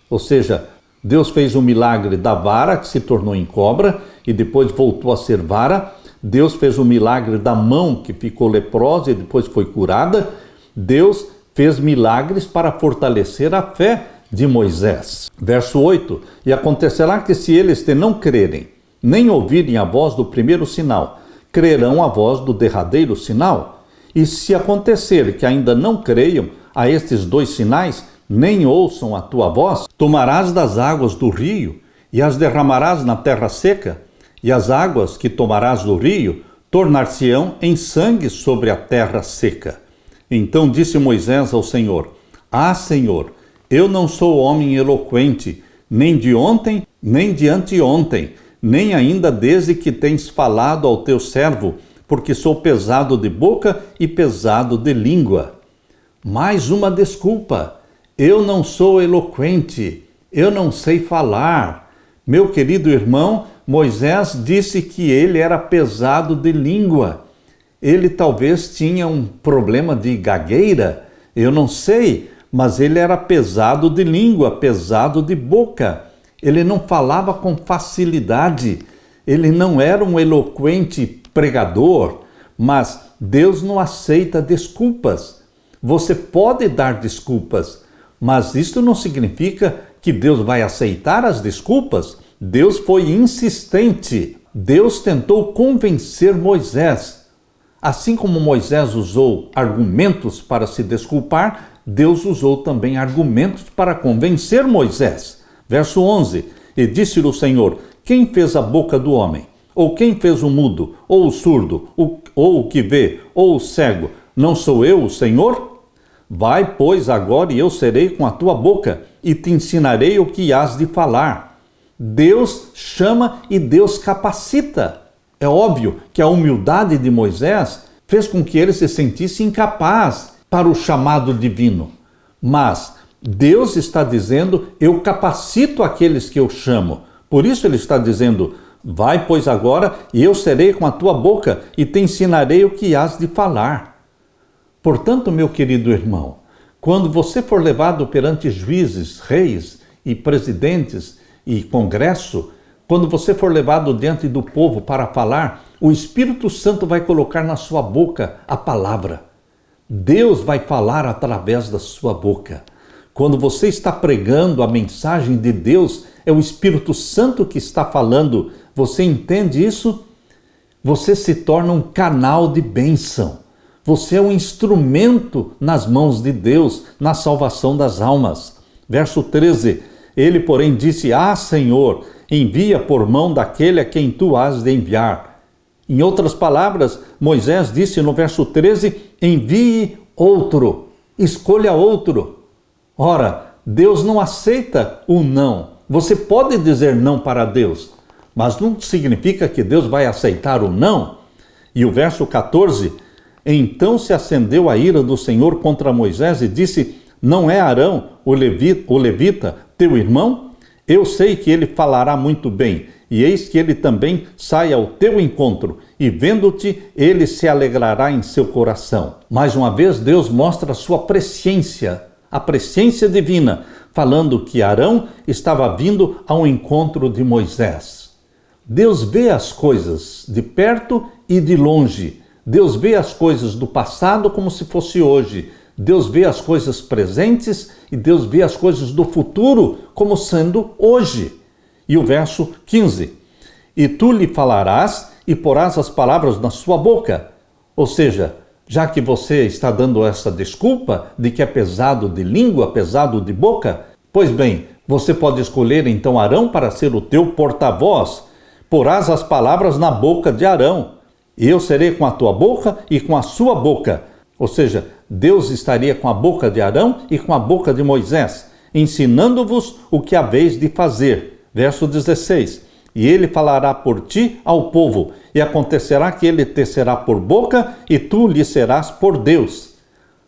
Ou seja, Deus fez o milagre da vara, que se tornou em cobra, e depois voltou a ser vara. Deus fez o milagre da mão, que ficou leprosa e depois foi curada. Deus fez milagres para fortalecer a fé de Moisés. Verso 8, e acontecerá que se eles te não crerem, nem ouvirem a voz do primeiro sinal, crerão a voz do derradeiro sinal. E se acontecer que ainda não creiam a estes 2 sinais, nem ouçam a tua voz, tomarás das águas do rio e as derramarás na terra seca, e as águas que tomarás do rio tornar-se-ão em sangue sobre a terra seca. Então disse Moisés ao Senhor, Senhor, eu não sou homem eloquente, nem de ontem, nem de anteontem, nem ainda desde que tens falado ao teu servo, porque sou pesado de boca e pesado de língua. Mais uma desculpa. Eu não sou eloquente, eu não sei falar. Meu querido irmão, Moisés disse que ele era pesado de língua. Ele talvez tinha um problema de gagueira, eu não sei, mas ele era pesado de língua, pesado de boca. Ele não falava com facilidade, ele não era um eloquente pregador, mas Deus não aceita desculpas. Você pode dar desculpas, mas isso não significa que Deus vai aceitar as desculpas. Deus foi insistente. Deus tentou convencer Moisés. Assim como Moisés usou argumentos para se desculpar, Deus usou também argumentos para convencer Moisés. Verso 11, e disse-lhe o Senhor, quem fez a boca do homem? Ou quem fez o mudo, ou o surdo, ou o que vê, ou o cego? Não sou eu o Senhor? Vai, pois, agora, e eu serei com a tua boca, e te ensinarei o que hás de falar. Deus chama e Deus capacita. É óbvio que a humildade de Moisés fez com que ele se sentisse incapaz para o chamado divino. Mas Deus está dizendo, eu capacito aqueles que eu chamo. Por isso ele está dizendo, vai, pois, agora, e eu serei com a tua boca e te ensinarei o que hás de falar. Portanto, meu querido irmão, quando você for levado perante juízes, reis e presidentes e congresso, quando você for levado diante do povo para falar, o Espírito Santo vai colocar na sua boca a palavra. Deus vai falar através da sua boca. Quando você está pregando a mensagem de Deus, é o Espírito Santo que está falando. Você entende isso? Você se torna um canal de bênção. Você é um instrumento nas mãos de Deus, na salvação das almas. Verso 13, ele, porém, disse, Senhor, envia por mão daquele a quem tu has de enviar. Em outras palavras, Moisés disse no verso 13, envie outro, escolha outro. Ora, Deus não aceita o não. Você pode dizer não para Deus, mas não significa que Deus vai aceitar o não. E o verso 14, então se acendeu a ira do Senhor contra Moisés e disse, não é Arão, o levita, teu irmão? Eu sei que ele falará muito bem, e eis que ele também sai ao teu encontro, e vendo-te, ele se alegrará em seu coração. Mais uma vez, Deus mostra a sua presciência, a presciência divina, falando que Arão estava vindo ao encontro de Moisés. Deus vê as coisas de perto e de longe. Deus vê as coisas do passado como se fosse hoje. Deus vê as coisas presentes e Deus vê as coisas do futuro como sendo hoje. E o verso 15. E tu lhe falarás e porás as palavras na sua boca. Ou seja, já que você está dando essa desculpa de que é pesado de língua, pesado de boca, pois bem, você pode escolher então Arão para ser o teu porta-voz. Porás as palavras na boca de Arão. E eu serei com a tua boca e com a sua boca. Ou seja, Deus estaria com a boca de Arão e com a boca de Moisés, ensinando-vos o que haveis de fazer. Verso 16. E ele falará por ti ao povo, e acontecerá que ele te será por boca, e tu lhe serás por Deus.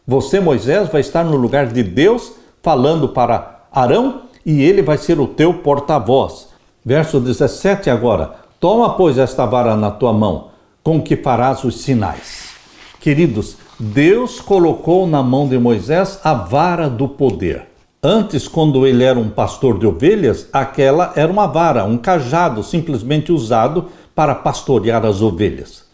Você, Moisés, vai estar no lugar de Deus, falando para Arão, e ele vai ser o teu porta-voz. Verso 17 agora. Toma, pois, esta vara na tua mão, com que farás os sinais. Queridos, Deus colocou na mão de Moisés a vara do poder. Antes, quando ele era um pastor de ovelhas, aquela era uma vara, um cajado simplesmente usado para pastorear as ovelhas.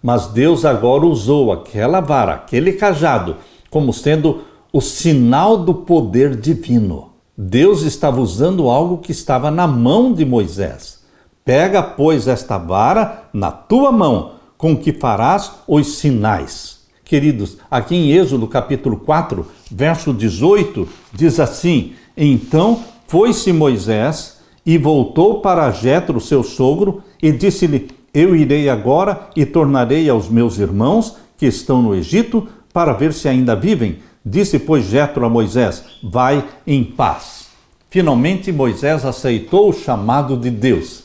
Mas Deus agora usou aquela vara, aquele cajado, como sendo o sinal do poder divino. Deus estava usando algo que estava na mão de Moisés. Pega, pois, esta vara na tua mão, com que farás os sinais. Queridos, aqui em Êxodo capítulo 4, verso 18, diz assim, então foi-se Moisés e voltou para Jetro, seu sogro, e disse-lhe, eu irei agora e tornarei aos meus irmãos que estão no Egito, para ver se ainda vivem. Disse, pois, Jetro a Moisés, vai em paz. Finalmente, Moisés aceitou o chamado de Deus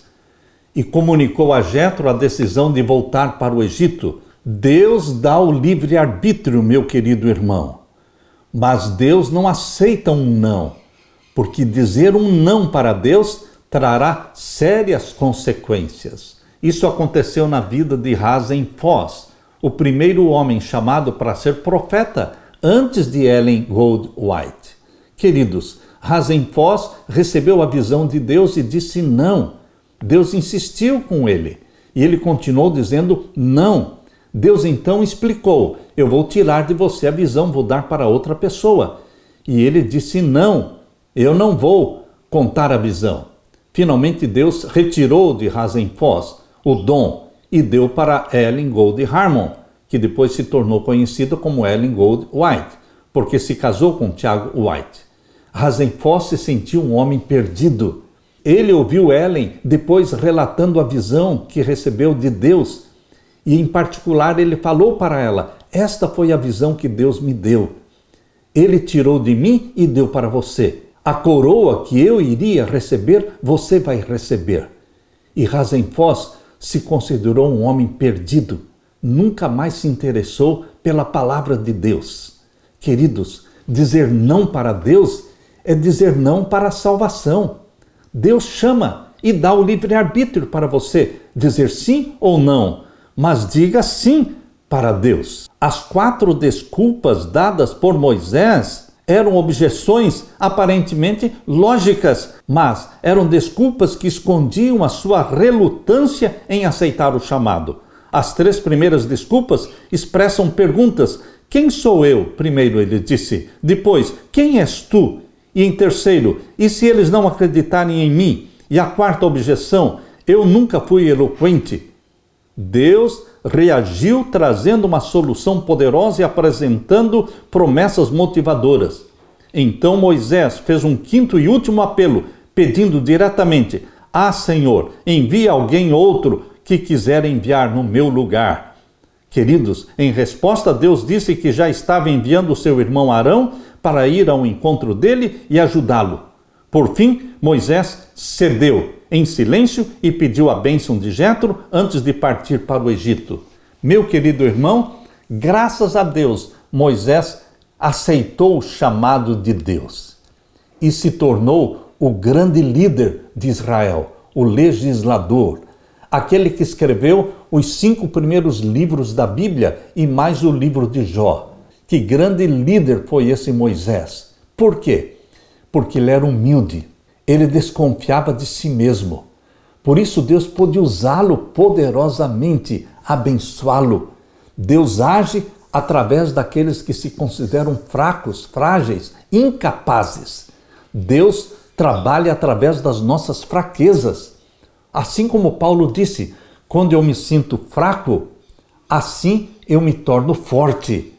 e comunicou a Jetro a decisão de voltar para o Egito. Deus dá o livre-arbítrio, meu querido irmão, mas Deus não aceita um não, porque dizer um não para Deus trará sérias consequências. Isso aconteceu na vida de Rasen-Foss, o primeiro homem chamado para ser profeta antes de Ellen Goldwhite. Queridos, Rasen-Foss recebeu a visão de Deus e disse não. Deus insistiu com ele e ele continuou dizendo não. Deus então explicou, eu vou tirar de você a visão, vou dar para outra pessoa. E ele disse não, eu não vou contar a visão. Finalmente Deus retirou de Rasen-Foss o dom e deu para Ellen Gold Harmon, que depois se tornou conhecida como Ellen Goldwhite, porque se casou com Tiago White. Rasen-Foss se sentiu um homem perdido. Ele ouviu Ellen depois relatando a visão que recebeu de Deus e, em particular, ele falou para ela, esta foi a visão que Deus me deu. Ele tirou de mim e deu para você. A coroa que eu iria receber, você vai receber. E Rasenfoss se considerou um homem perdido. Nunca mais se interessou pela palavra de Deus. Queridos, dizer não para Deus é dizer não para a salvação. Deus chama e dá o livre-arbítrio para você dizer sim ou não, mas diga sim para Deus. As 4 desculpas dadas por Moisés eram objeções aparentemente lógicas, mas eram desculpas que escondiam a sua relutância em aceitar o chamado. As 3 primeiras desculpas expressam perguntas. Quem sou eu? Primeiro ele disse. Depois, quem és tu? E em terceiro, e se eles não acreditarem em mim? E a 4ª objeção, eu nunca fui eloquente. Deus reagiu trazendo uma solução poderosa e apresentando promessas motivadoras. Então Moisés fez um 5º e último apelo, pedindo diretamente: Senhor, envie alguém outro que quiser enviar no meu lugar. Queridos, em resposta, Deus disse que já estava enviando o seu irmão Arão para ir ao encontro dele e ajudá-lo. Por fim, Moisés cedeu em silêncio e pediu a bênção de Jetro antes de partir para o Egito. Meu querido irmão, graças a Deus, Moisés aceitou o chamado de Deus e se tornou o grande líder de Israel, o legislador, aquele que escreveu os 5 primeiros livros da Bíblia e mais o livro de Jó. Que grande líder foi esse Moisés. Por quê? Porque ele era humilde, ele desconfiava de si mesmo. Por isso Deus pôde usá-lo poderosamente, abençoá-lo. Deus age através daqueles que se consideram fracos, frágeis, incapazes. Deus trabalha através das nossas fraquezas. Assim como Paulo disse, quando eu me sinto fraco, assim eu me torno forte,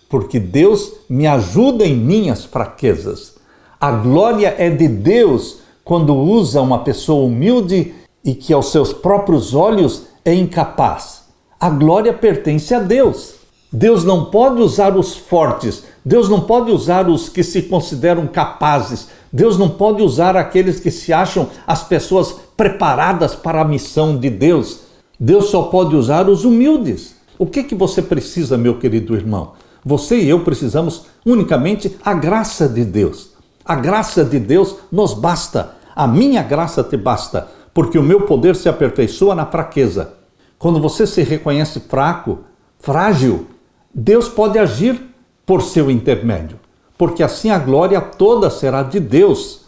porque Deus me ajuda em minhas fraquezas. A glória é de Deus quando usa uma pessoa humilde e que aos seus próprios olhos é incapaz. A glória pertence a Deus. Deus não pode usar os fortes, Deus não pode usar os que se consideram capazes, Deus não pode usar aqueles que se acham as pessoas preparadas para a missão de Deus. Deus só pode usar os humildes. O que você precisa, meu querido irmão? Você e eu precisamos unicamente a graça de Deus. A graça de Deus nos basta. A minha graça te basta, porque o meu poder se aperfeiçoa na fraqueza. Quando você se reconhece fraco, frágil, Deus pode agir por seu intermédio, porque assim a glória toda será de Deus.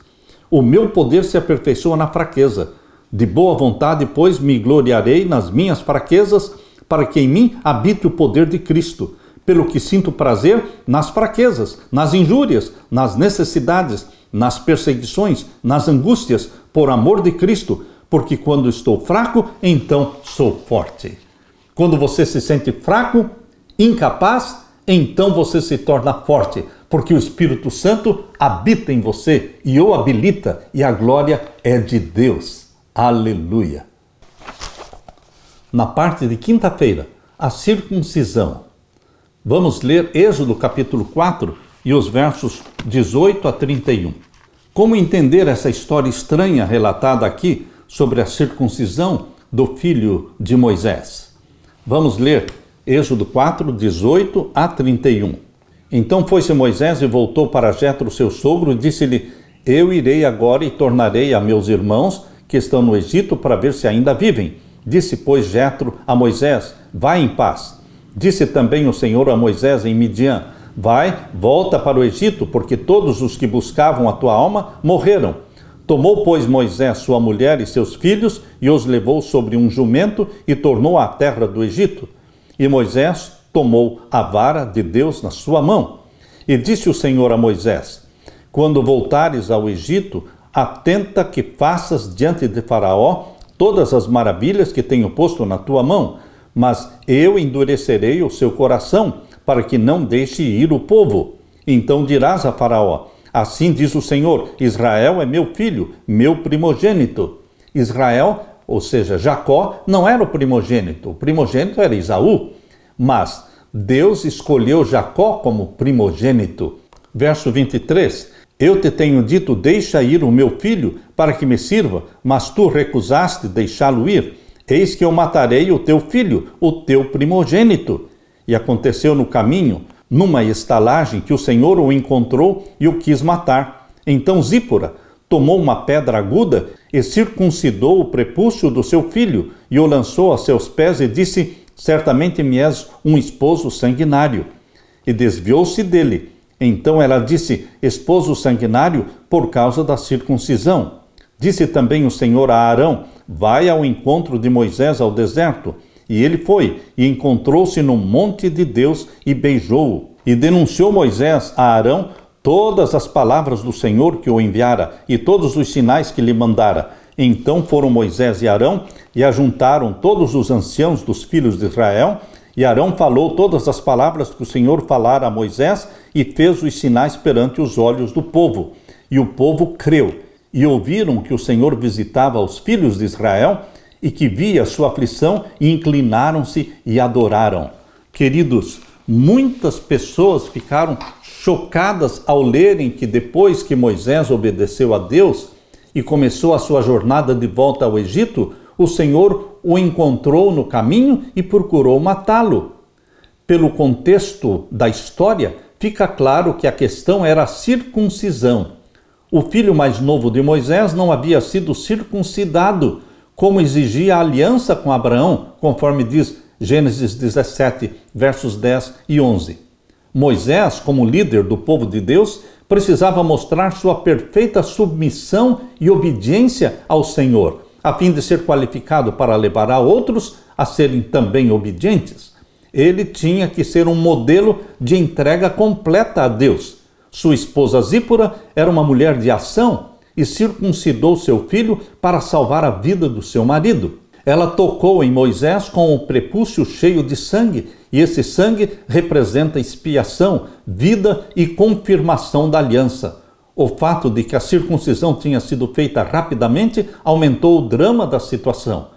O meu poder se aperfeiçoa na fraqueza. De boa vontade, pois, me gloriarei nas minhas fraquezas, para que em mim habite o poder de Cristo. Pelo que sinto prazer nas fraquezas, nas injúrias, nas necessidades, nas perseguições, nas angústias, por amor de Cristo, porque quando estou fraco, então sou forte. Quando você se sente fraco, incapaz, então você se torna forte, porque o Espírito Santo habita em você e o habilita, e a glória é de Deus. Aleluia! Na parte de quinta-feira, a circuncisão. Vamos ler Êxodo capítulo 4 e os versos 18 a 31. Como entender essa história estranha relatada aqui sobre a circuncisão do filho de Moisés? Vamos ler Êxodo 4, 18 a 31. Então foi-se Moisés e voltou para Jetro, seu sogro, e disse-lhe: Eu irei agora e tornarei a meus irmãos que estão no Egito para ver se ainda vivem. Disse, pois, Jetro a Moisés: Vai em paz. Disse também o Senhor a Moisés em Midian: Vai, volta para o Egito, porque todos os que buscavam a tua alma morreram. Tomou, pois, Moisés sua mulher e seus filhos e os levou sobre um jumento e tornou à terra do Egito. E Moisés tomou a vara de Deus na sua mão. E disse o Senhor a Moisés: Quando voltares ao Egito, atenta que faças diante de Faraó todas as maravilhas que tenho posto na tua mão, mas eu endurecerei o seu coração, para que não deixe ir o povo. Então dirás a Faraó: Assim diz o Senhor, Israel é meu filho, meu primogênito. Israel, ou seja, Jacó, não era o primogênito era Esaú, mas Deus escolheu Jacó como primogênito. Verso 23, Eu te tenho dito, deixa ir o meu filho, para que me sirva, mas tu recusaste deixá-lo ir. Eis que eu matarei o teu filho, o teu primogênito. E aconteceu no caminho, numa estalagem, que o Senhor o encontrou e o quis matar. Então Zípora tomou uma pedra aguda e circuncidou o prepúcio do seu filho, e o lançou a seus pés e disse, certamente me és um esposo sanguinário. E desviou-se dele. Então ela disse, esposo sanguinário, por causa da circuncisão. Disse também o Senhor a Arão, vai ao encontro de Moisés ao deserto. E ele foi, e encontrou-se no monte de Deus, e beijou-o. E denunciou Moisés a Arão todas as palavras do Senhor que o enviara, e todos os sinais que lhe mandara. Então foram Moisés e Arão, e ajuntaram todos os anciãos dos filhos de Israel, e Arão falou todas as palavras que o Senhor falara a Moisés, e fez os sinais perante os olhos do povo. E o povo creu, e ouviram que o Senhor visitava os filhos de Israel, e que via sua aflição, e inclinaram-se e adoraram. Queridos, muitas pessoas ficaram chocadas ao lerem que depois que Moisés obedeceu a Deus e começou a sua jornada de volta ao Egito, o Senhor o encontrou no caminho e procurou matá-lo. Pelo contexto da história, fica claro que a questão era a circuncisão. O filho mais novo de Moisés não havia sido circuncidado, como exigia a aliança com Abraão, conforme diz Gênesis 17, versos 10 e 11. Moisés, como líder do povo de Deus, precisava mostrar sua perfeita submissão e obediência ao Senhor, a fim de ser qualificado para levar a outros a serem também obedientes. Ele tinha que ser um modelo de entrega completa a Deus. Sua esposa Zípora era uma mulher de ação e circuncidou seu filho para salvar a vida do seu marido. Ela tocou em Moisés com o prepúcio cheio de sangue, e esse sangue representa expiação, vida e confirmação da aliança. O fato de que a circuncisão tinha sido feita rapidamente aumentou o drama da situação.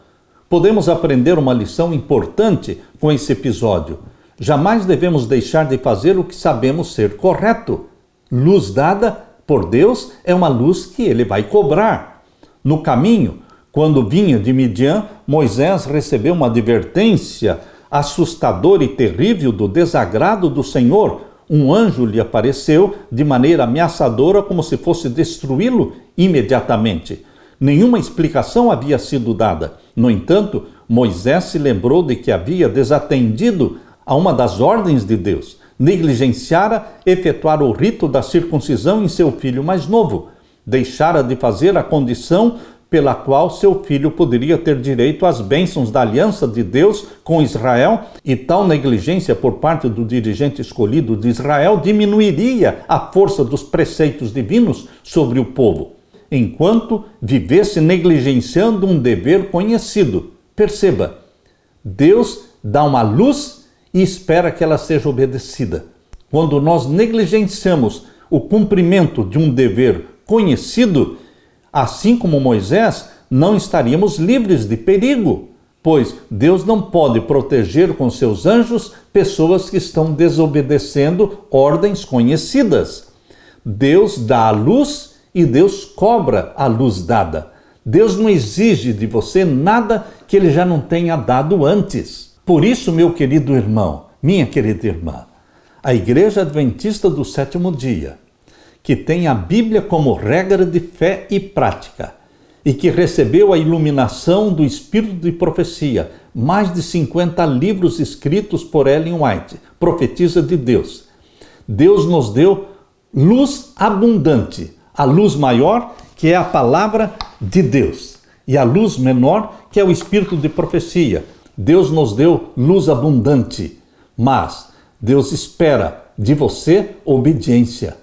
Podemos aprender uma lição importante com esse episódio. Jamais devemos deixar de fazer o que sabemos ser correto. Luz dada por Deus é uma luz que ele vai cobrar. No caminho, quando vinha de Midian, Moisés recebeu uma advertência assustadora e terrível do desagrado do Senhor. Um anjo lhe apareceu de maneira ameaçadora, como se fosse destruí-lo imediatamente. Nenhuma explicação havia sido dada. No entanto, Moisés se lembrou de que havia desatendido a uma das ordens de Deus. Negligenciara efetuar o rito da circuncisão em seu filho mais novo. Deixara de fazer a condição pela qual seu filho poderia ter direito às bênçãos da aliança de Deus com Israel, e tal negligência por parte do dirigente escolhido de Israel diminuiria a força dos preceitos divinos sobre o povo, enquanto vivesse negligenciando um dever conhecido. Perceba, Deus dá uma luz e espera que ela seja obedecida. Quando nós negligenciamos o cumprimento de um dever conhecido, assim como Moisés, não estaríamos livres de perigo, pois Deus não pode proteger com seus anjos pessoas que estão desobedecendo ordens conhecidas. Deus dá a luz e Deus cobra a luz dada. Deus não exige de você nada que ele já não tenha dado antes. Por isso, meu querido irmão, minha querida irmã, a Igreja Adventista do Sétimo Dia, que tem a Bíblia como regra de fé e prática, e que recebeu a iluminação do Espírito de profecia, mais de 50 livros escritos por Ellen White, profetisa de Deus. Deus nos deu luz abundante, a luz maior, que é a palavra de Deus, e a luz menor, que é o Espírito de profecia. Deus nos deu luz abundante, mas Deus espera de você obediência.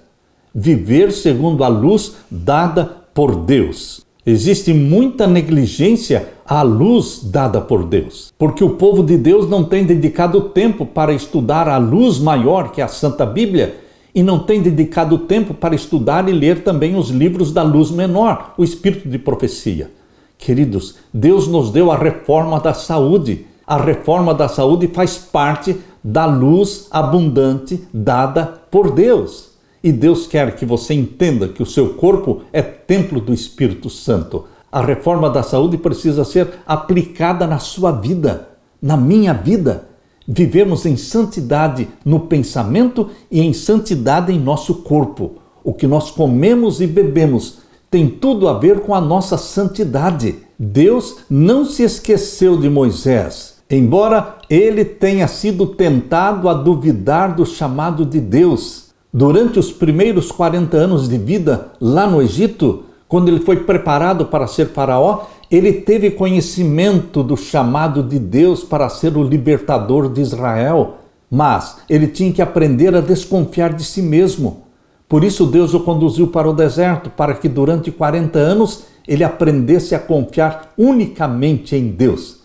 Viver segundo a luz dada por Deus. Existe muita negligência à luz dada por Deus, porque o povo de Deus não tem dedicado tempo para estudar a luz maior, que é a Santa Bíblia, e não tem dedicado tempo para estudar e ler também os livros da luz menor, o Espírito de profecia. Queridos, Deus nos deu a reforma da saúde. A reforma da saúde faz parte da luz abundante dada por Deus. E Deus quer que você entenda que o seu corpo é templo do Espírito Santo. A reforma da saúde precisa ser aplicada na sua vida, na minha vida. Vivemos em santidade no pensamento e em santidade em nosso corpo. O que nós comemos e bebemos tem tudo a ver com a nossa santidade. Deus não se esqueceu de Moisés, embora ele tenha sido tentado a duvidar do chamado de Deus. Durante os primeiros 40 anos de vida lá no Egito, quando ele foi preparado para ser faraó, ele teve conhecimento do chamado de Deus para ser o libertador de Israel, mas ele tinha que aprender a desconfiar de si mesmo. Por isso Deus o conduziu para o deserto, para que durante 40 anos ele aprendesse a confiar unicamente em Deus.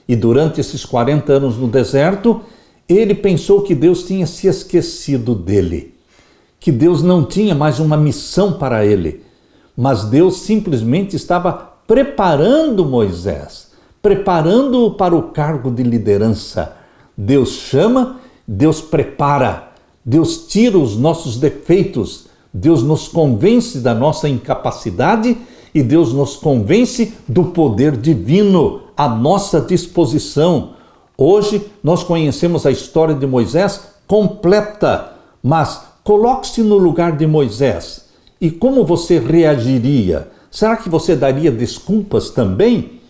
E durante esses 40 anos no deserto, ele pensou que Deus tinha se esquecido dele, que Deus não tinha mais uma missão para ele, mas Deus simplesmente estava preparando Moisés, preparando-o para o cargo de liderança. Deus chama, Deus prepara, Deus tira os nossos defeitos, Deus nos convence da nossa incapacidade e Deus nos convence do poder divino à nossa disposição. Hoje nós conhecemos a história de Moisés completa, mas coloque-se no lugar de Moisés. E como você reagiria? Será que você daria desculpas também?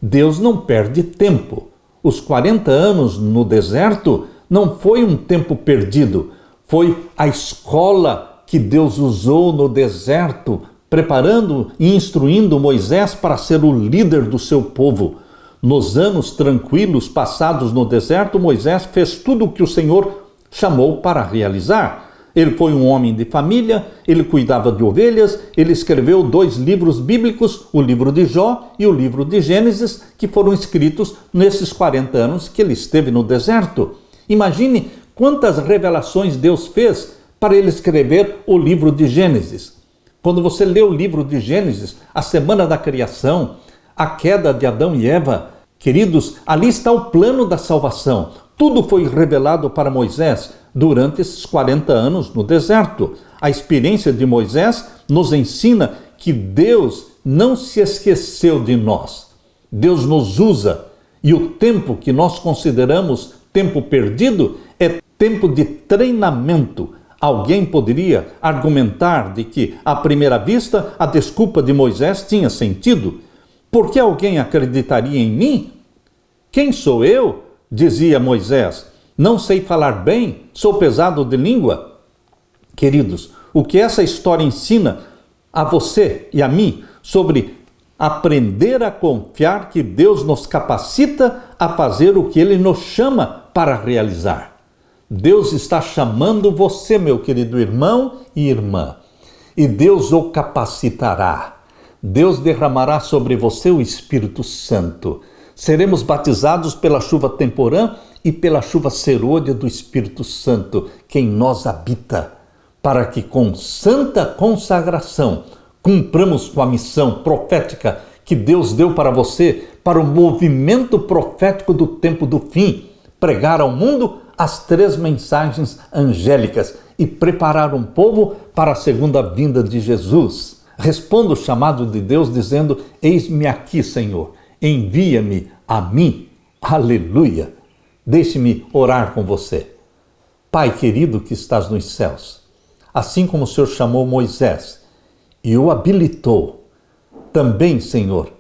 Deus não perde tempo. Os 40 anos no deserto não foi um tempo perdido. Foi a escola que Deus usou no deserto, preparando e instruindo Moisés para ser o líder do seu povo. Nos anos tranquilos passados no deserto, Moisés fez tudo o que o Senhor chamou para realizar. Ele foi um homem de família, ele cuidava de ovelhas, ele escreveu 2 livros bíblicos, o livro de Jó e o livro de Gênesis, que foram escritos nesses 40 anos que ele esteve no deserto. Imagine quantas revelações Deus fez para ele escrever o livro de Gênesis. Quando você lê o livro de Gênesis, a semana da criação, a queda de Adão e Eva, queridos, ali está o plano da salvação. Tudo foi revelado para Moisés durante esses 40 anos no deserto. A experiência de Moisés nos ensina que Deus não se esqueceu de nós. Deus nos usa e o tempo que nós consideramos tempo perdido é tempo de treinamento. Alguém poderia argumentar de que, à primeira vista, a desculpa de Moisés tinha sentido. Por que alguém acreditaria em mim? Quem sou eu? Dizia Moisés. Não sei falar bem, sou pesado de língua. Queridos, o que essa história ensina a você e a mim sobre aprender a confiar que Deus nos capacita a fazer o que Ele nos chama para realizar. Deus está chamando você, meu querido irmão e irmã, e Deus o capacitará. Deus derramará sobre você o Espírito Santo. Seremos batizados pela chuva temporã e pela chuva serôdia do Espírito Santo, que em nós habita, para que com santa consagração cumpramos com a missão profética que Deus deu para você, para o movimento profético do tempo do fim, pregar ao mundo as 3 mensagens angélicas e preparar um povo para a segunda vinda de Jesus. Responda o chamado de Deus dizendo: eis-me aqui, Senhor, envia-me a mim. Aleluia! Deixe-me orar com você. Pai querido que estás nos céus, assim como o Senhor chamou Moisés e o habilitou, também, Senhor,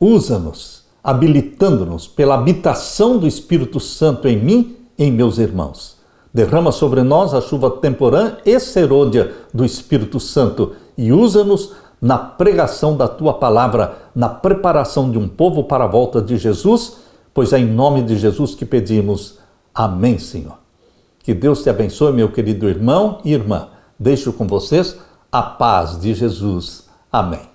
usa-nos, habilitando-nos pela habitação do Espírito Santo em mim e em meus irmãos. Derrama sobre nós a chuva temporã e serôdia do Espírito Santo e usa-nos na pregação da Tua palavra, na preparação de um povo para a volta de Jesus, pois é em nome de Jesus que pedimos. Amém, Senhor. Que Deus te abençoe, meu querido irmão e irmã. Deixo com vocês a paz de Jesus. Amém.